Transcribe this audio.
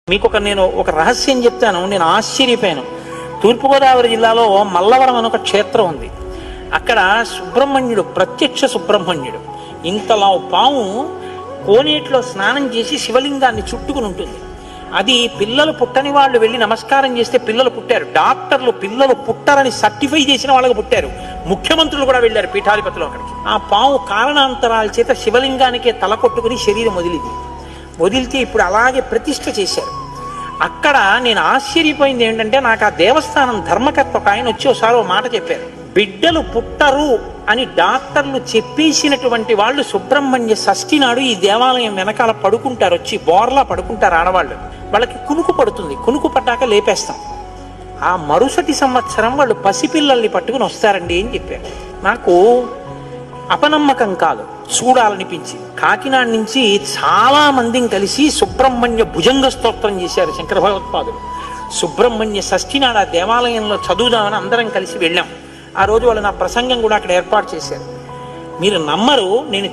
నేను ఒక రహస్యం చెప్తాను. నేను ఆశ్చర్యపోయాను. తూర్పుగోదావరి జిల్లాలో మల్లవరం అని ఒక క్షేత్రం ఉంది. అక్కడ సుబ్రహ్మణ్యుడు, ప్రత్యక్ష సుబ్రహ్మణ్యుడు, ఇంతలా పాము కోనేటిలో స్నానం చేసి శివలింగాన్ని చుట్టుకుని ఉంటుంది. అది పిల్లలు పుట్టని వాళ్ళు వెళ్ళి నమస్కారం చేస్తే పిల్లలు పుట్టారు. డాక్టర్లు పిల్లలు పుట్టారని సర్టిఫై చేసిన వాళ్ళకి పుట్టారు. ముఖ్యమంత్రులు కూడా వెళ్ళారు పీఠాధిపతులు అక్కడికి. ఆ పాము కారణాంతరాల చేత శివలింగానికే తల కొట్టుకుని శరీరం వదిలితే ఇప్పుడు అలాగే ప్రతిష్ఠ చేశారు. అక్కడ నేను ఆశ్చర్యపోయింది ఏంటంటే, నాకు ఆ దేవస్థానం ధర్మకర్త ఒక ఆయన వచ్చి ఒకసారి మాట చెప్పారు. బిడ్డలు పుట్టరు అని డాక్టర్లు చెప్పేసినటువంటి వాళ్ళు సుబ్రహ్మణ్య షష్ఠి నాడు ఈ దేవాలయం వెనకాల పడుకుంటారు, వచ్చి బోర్లా పడుకుంటారు ఆడవాళ్ళు. వాళ్ళకి కునుకు పడుతుంది, కునుకు పట్టాక లేపేస్తాం. ఆ మరుసటి సంవత్సరం వాళ్ళు పసిపిల్లల్ని పట్టుకుని వస్తారండి అని చెప్పారు. నాకు అపనమ్మకం కాదు, చూడాలనిపించి కాకినాడ నుంచి చాలా మందిని కలిసి సుబ్రహ్మణ్య భుజంగ స్తోత్రం చేశారు శంకర భగవత్పాదులు. సుబ్రహ్మణ్య షష్ఠి నాడు ఆ దేవాలయంలో చదువుదామని అందరం కలిసి వెళ్ళాం. ఆ రోజు వాళ్ళు నా ప్రసంగం కూడా అక్కడ ఏర్పాటు చేశారు. మీరు నమ్మరు, నేను